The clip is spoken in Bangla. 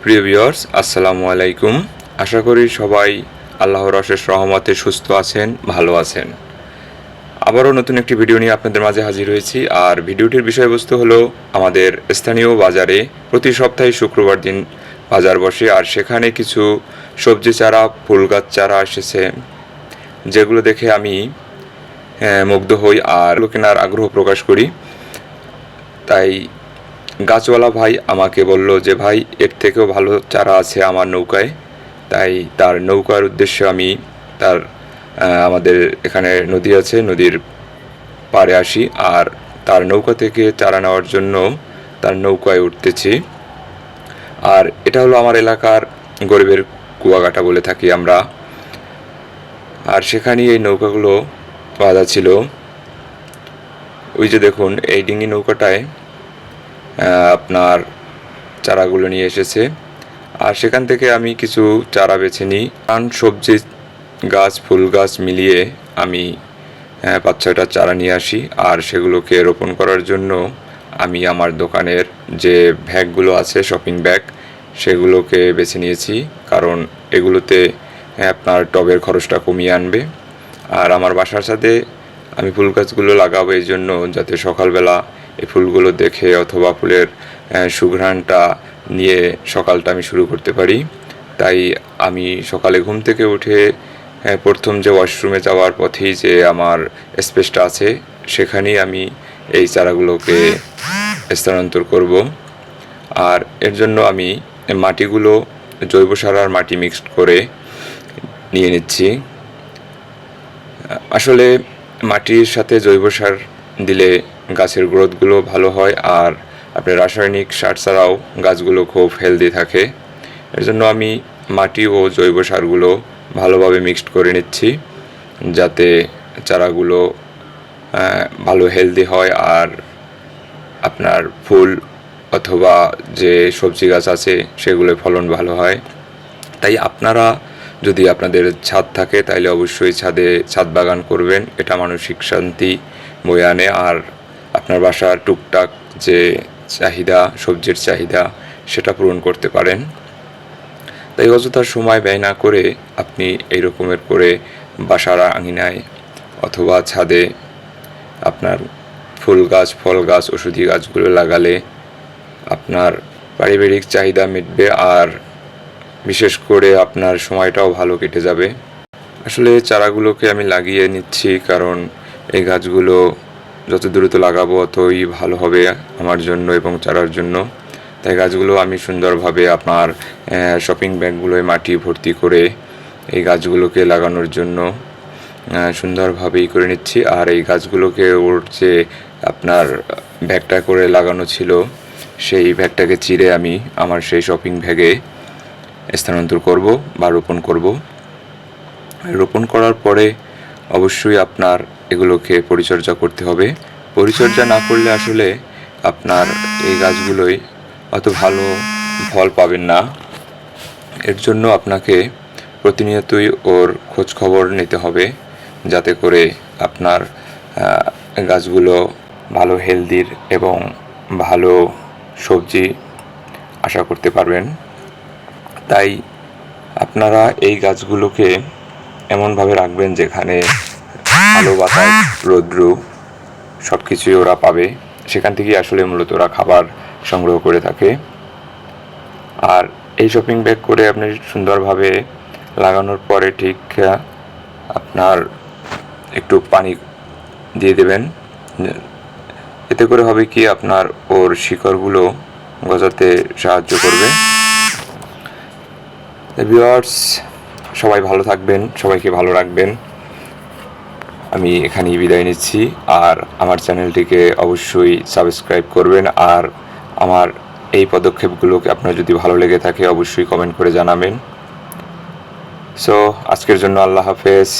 প্রিয় ভিউয়ার্স, আসসালামু আলাইকুম। আশা করি সবাই আল্লাহর অশেষ রহমতে সুস্থ আছেন, ভালো আছেন। আবারও নতুন একটি ভিডিও নিয়ে আপনাদের মাঝে হাজির হয়েছি। আর ভিডিওটির বিষয়বস্তু হলো, আমাদের স্থানীয় বাজারে প্রতি সপ্তাহে শুক্রবার দিন বাজার বসে, আর সেখানে কিছু সবজি চারা, ফুল গাছ চারা এসেছে, যেগুলো দেখে আমি মুগ্ধ হই আর কেনার আগ্রহ প্রকাশ করি। তাই গাছওয়ালা ভাই আমাকে বলল যে, ভাই, এর থেকেও ভালো চারা আছে আমার নৌকায়। তাই তার নৌকার উদ্দেশ্যে আমি তার আমাদের এখানে নদী আছে, নদীর পাড়ে আসি আর তার নৌকা থেকে চারা নেওয়ার জন্য তার নৌকায় উঠতেছি। আর এটা হলো আমার এলাকার গরিবের কুয়াকাটা বলে থাকি আমরা। আর সেখানেই এই নৌকাগুলো বাঁধা ছিল। ওই যে দেখুন, এই ডিঙি নৌকাটায় আপনার চারাগুলো নিয়ে এসেছে। আর সেখান থেকে আমি কিছু চারা বেছে নিই। কারণ সবজি গাছ, ফুল গাছ মিলিয়ে আমি 5-6টা চারা নিয়ে আসি। আর সেগুলোকে রোপণ করার জন্য আমি আমার দোকানের যে ব্যাগগুলো আছে, শপিং ব্যাগ, সেগুলোকে বেছে নিয়েছি। কারণ এগুলোতে আপনার টবের খরচটা কমিয়ে আনবে। আর আমার বাসার সাথে আমি ফুল গাছগুলো লাগাবো এই জন্য, যাতে সকালবেলা এই ফুলগুলো দেখে অথবা ফুলের সুঘ্রাণটা নিয়ে সকালটা আমি শুরু করতে পারি। তাই আমি সকালে ঘুম থেকে উঠে প্রথম যে ওয়াশরুমে যাওয়ার পথেই যে আমার স্পেসটা আছে, সেখানেই আমি এই চারাগুলোকে স্থানান্তর করব। আর এর জন্য আমি মাটিগুলো জৈব সার আর মাটি মিক্সড করে নিয়ে নিচ্ছি। আসলে মাটির সাথে জৈব সার দিলে গাছের গ্রোথগুলো ভালো হয়, আর আপনার রাসায়নিক সার ছাড়াও গাছগুলো খুব হেলদি থাকে। এর জন্য আমি মাটি ও জৈব সারগুলো ভালোভাবে মিক্সড করে নিচ্ছি, যাতে চারাগুলো ভালো হেলদি হয় আর আপনার ফুল অথবা যে সবজি গাছ আছে সেগুলোর ফলন ভালো হয়। তাই আপনারা যদি আপনাদের ছাদ থাকে তাহলে অবশ্যই ছাদ বাগান করবেন। এটা মানসিক শান্তি বয়ে আনে আর আপনার বাসার টুকটাক যে চাহিদা, সবজির চাহিদা, সেটা পূরণ করতে পারেন। তাই অযথা সময় ব্যয় না করে আপনি এই রকমের করে বাসার আঙিনায় অথবা ছাদে আপনার ফুল গাছ, ফল গাছ, ওষুধি গাছগুলো লাগালে আপনার পারিবারিক চাহিদা মিটবে আর বিশেষ করে আপনার সময়টাও ভালো কেটে যাবে। আসলে চারাগুলোকে আমি লাগিয়ে নিচ্ছি, কারণ এই গাছগুলো যত দ্রুত লাগাবো ততই ভালো হবে আমার জন্য এবং চারার জন্য। তাই গাছগুলো আমি সুন্দরভাবে আপনার শপিং ব্যাগগুলোয় মাটি ভর্তি করে এই গাছগুলোকে লাগানোর জন্য সুন্দরভাবেই করে নিচ্ছি। আর এই গাছগুলোকে ওর যে আপনার ব্যাগটা করে লাগানো ছিল, সেই ব্যাগটাকে চিরে আমি আমার সেই শপিং ব্যাগে স্থানান্তর করব বা রোপণ করব। রোপণ করার পরে অবশ্যই আপনার এগুলোকে পরিচর্যা করতে হবে। পরিচর্যা না করলে আসলে আপনার এই গাছগুলোই অত ভালো ফল পাবেন না। এর জন্য আপনাকে প্রতিনিয়তই ওর খোঁজ খবর নিতে হবে, যাতে করে আপনার গাছগুলো ভালো হেলদির এবং ভালো সবজি আশা করতে পারবেন। তাই আপনারা এই গাছগুলোকে এমনভাবে রাখবেন যেখানে আলো, বাতাস, রৌদ্র সব কিছুই ওরা পাবে। সেখান থেকেই আসলে মূলত ওরা খাবার সংগ্রহ করে থাকে। আর এই শপিং ব্যাগ করে আপনি সুন্দরভাবে লাগানোর পরে ঠিক আপনার একটু পানি দিয়ে দেবেন। এতে করে হবে কি, আপনার ওর শিকড়গুলো গজাতে সাহায্য করবে। ভিউয়ার্স, সবাই ভালো থাকবেন, সবাইকে ভালো রাখবেন। আমি এখানেই বিদায় নিচ্ছি। আর আমার চ্যানেলটিকে অবশ্যই সাবস্ক্রাইব করবেন। আর আমার এই পদক্ষেপগুলোকে আপনার যদি ভালো লেগে থাকে অবশ্যই কমেন্ট করে জানাবেন। সো আজকের জন্য আল্লাহ হাফেজ।